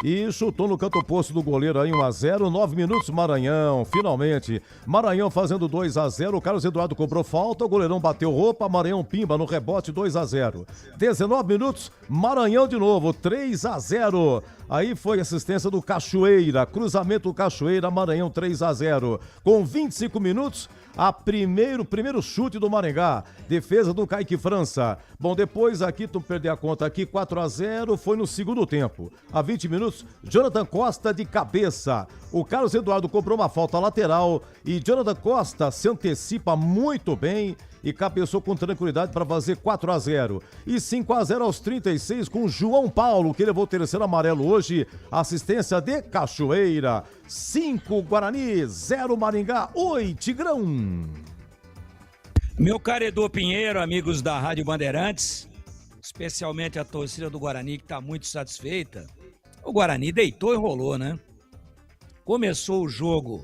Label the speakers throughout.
Speaker 1: e chutou no canto oposto do goleiro aí 1-0, 9 minutos Maranhão, finalmente. Maranhão fazendo 2-0, o Carlos Eduardo cobrou falta, o goleirão bateu roupa, Maranhão pimba no rebote 2-0. 19 minutos, Maranhão de novo, 3-0. Aí foi assistência do Cachoeira, cruzamento Cachoeira, Maranhão 3-0. Com 25 minutos, primeiro chute do Maringá, defesa do Kaique França. Bom, depois aqui, tu perder a conta aqui, 4-0, foi no segundo tempo. A 20 minutos, Jonathan Costa de cabeça. O Carlos Eduardo cobrou uma falta lateral e Jonathan Costa se antecipa muito bem e cabeçou com tranquilidade para fazer 4-0. E 5-0 aos 36 com João Paulo, que levou o terceiro amarelo hoje. Assistência de Cachoeira. 5 Guarani, 0 Maringá. Oi, Tigrão.
Speaker 2: Meu caro Edu Pinheiro, amigos da Rádio Bandeirantes, especialmente a torcida do Guarani que está muito satisfeita. O Guarani deitou e rolou, né? Começou o jogo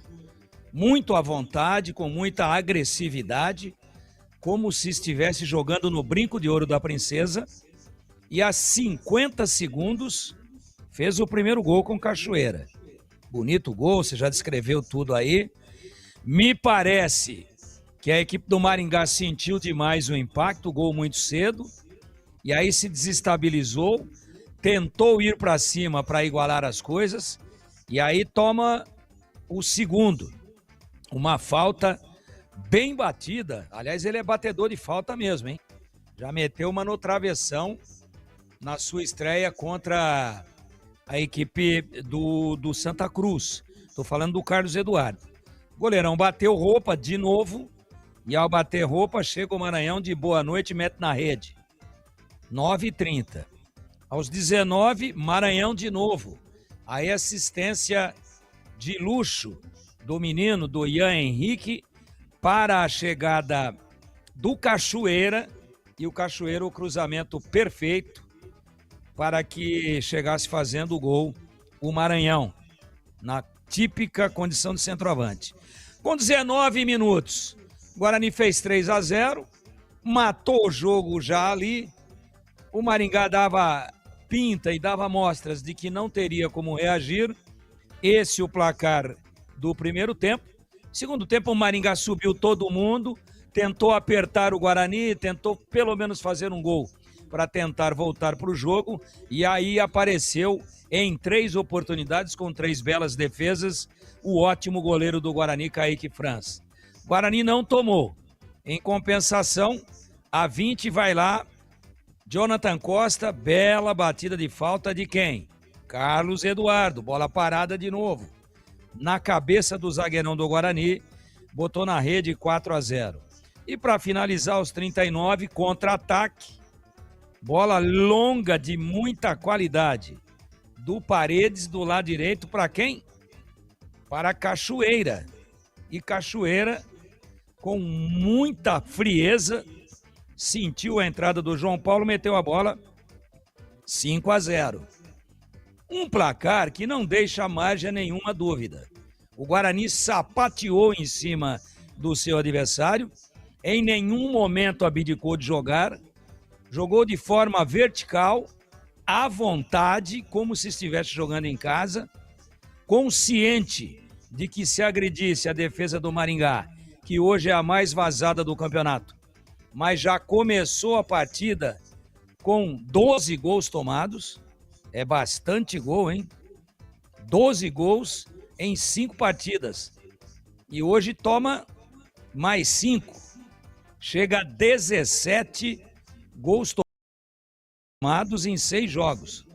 Speaker 2: muito à vontade, com muita agressividade, como se estivesse jogando no brinco de ouro da princesa, e a 50 segundos fez o primeiro gol com Cachoeira. Bonito gol, você já descreveu tudo aí. Me parece que a equipe do Maringá sentiu demais o impacto, o gol muito cedo, e aí se desestabilizou, tentou ir para cima para igualar as coisas, e aí toma o segundo, uma falta bem batida. Aliás, ele é batedor de falta mesmo, hein? Já meteu uma no travessão na sua estreia contra a equipe do Santa Cruz. Estou falando do Carlos Eduardo. O goleirão bateu roupa de novo, e ao bater roupa chega o Maranhão de boa noite e mete na rede. 9h30. Aos 19, Maranhão de novo. Aí assistência de luxo do menino, do Ian Henrique, para a chegada do Cachoeira, e o Cachoeira, o cruzamento perfeito para que chegasse fazendo o gol o Maranhão, na típica condição de centroavante. Com 19 minutos, o Guarani fez 3-0, matou o jogo já ali, o Maringá dava pinta e dava mostras de que não teria como reagir. Esse o placar do primeiro tempo. Segundo tempo, o Maringá subiu todo mundo, tentou apertar o Guarani, tentou pelo menos fazer um gol para tentar voltar para o jogo, e aí apareceu em 3 oportunidades, com 3 belas defesas, o ótimo goleiro do Guarani, Kaique França. O Guarani não tomou. Em compensação, a 20 vai lá, Jonathan Costa, bela batida de falta de quem? Carlos Eduardo, bola parada de novo. Na cabeça do zagueirão do Guarani, botou na rede 4-0. E para finalizar os 39, contra-ataque, bola longa de muita qualidade, do Paredes do lado direito para quem? Para Cachoeira. E Cachoeira, com muita frieza, sentiu a entrada do João Paulo, meteu a bola 5-0. Um placar que não deixa margem a nenhuma dúvida. O Guarani sapateou em cima do seu adversário, em nenhum momento abdicou de jogar, jogou de forma vertical, à vontade, como se estivesse jogando em casa, consciente de que se agredisse a defesa do Maringá, que hoje é a mais vazada do campeonato, mas já começou a partida com 12 gols tomados. É bastante gol, hein? 12 gols em 5 partidas. E hoje toma mais 5. Chega a 17 gols tomados em 6 jogos.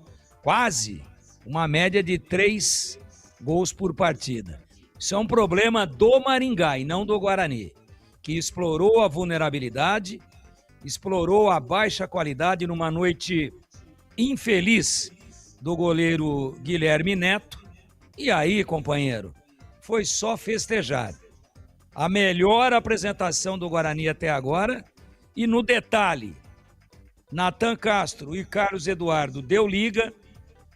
Speaker 2: Quase uma média de 3 gols por partida. Isso é um problema do Maringá e não do Guarani, que explorou a vulnerabilidade, explorou a baixa qualidade numa noite infeliz do goleiro Guilherme Neto. E aí, companheiro, foi só festejar. A melhor apresentação do Guarani até agora. E no detalhe, Natan Castro e Carlos Eduardo deu liga.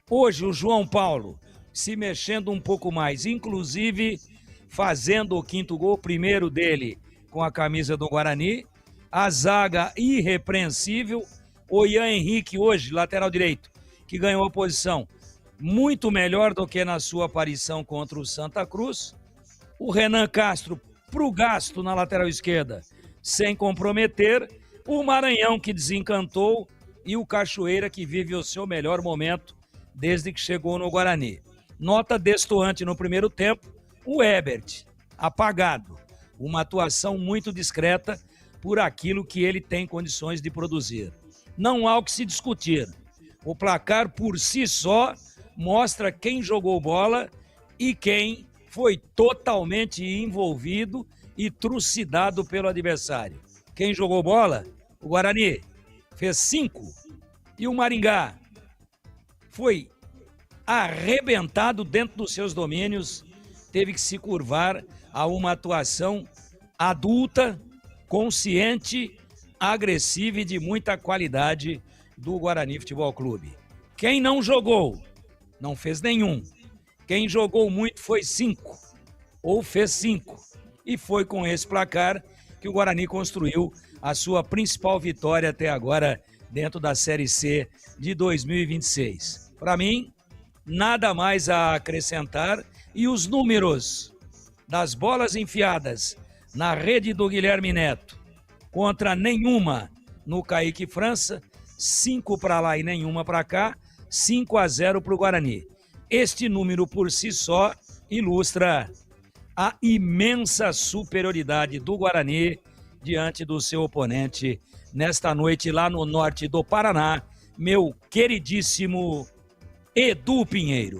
Speaker 2: Hoje o João Paulo se mexendo um pouco mais, inclusive fazendo o 5º gol, primeiro dele com a camisa do Guarani. A zaga irrepreensível. O Ian Henrique hoje, lateral direito, que ganhou a posição, muito melhor do que na sua aparição contra o Santa Cruz. O Renan Castro pro gasto na lateral esquerda, sem comprometer. O Maranhão, que desencantou, e o Cachoeira, que vive o seu melhor momento desde que chegou no Guarani. Nota destoante no primeiro tempo, o Ebert, apagado. Uma atuação muito discreta por aquilo que ele tem condições de produzir. Não há o que se discutir. O placar por si só mostra quem jogou bola e quem foi totalmente envolvido e trucidado pelo adversário. Quem jogou bola? O Guarani fez 5 e o Maringá foi arrebentado dentro dos seus domínios, teve que se curvar a uma atuação adulta, consciente, agressiva e de muita qualidade do Guarani Futebol Clube. Quem não jogou, não fez nenhum. Quem jogou muito foi 5, ou fez 5. E foi com esse placar que o Guarani construiu a sua principal vitória até agora dentro da Série C de 2026. Para mim, nada mais a acrescentar, e os números das bolas enfiadas na rede do Guilherme Neto contra nenhuma no Kaique França, 5 para lá e nenhuma para cá, 5-0 para o Guarani. Este número por si só ilustra a imensa superioridade do Guarani diante do seu oponente nesta noite lá no norte do Paraná, meu queridíssimo Edu Pinheiro.